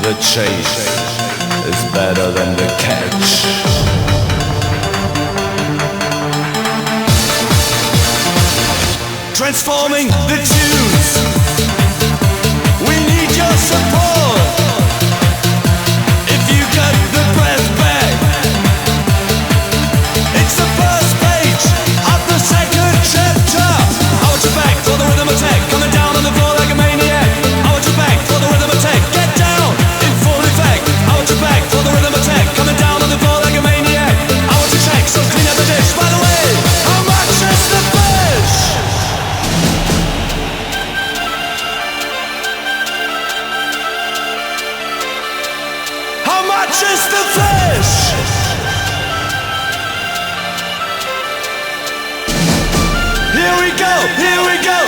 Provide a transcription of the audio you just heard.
The chase is better than the catch. Transforming the tunes. We need your support. If you got the breath back, it's the first page of the second chapter. I want you back for the rhythm attack, coming down on the floor like a maniac. I want you back for the rhythm attack, get down in full effect. I want you back for the rhythm attack, coming down on the floor like a maniac. I want you check, so clean up the dish. By the way, how much is the fish? How much is the fish? Here we go, here we go.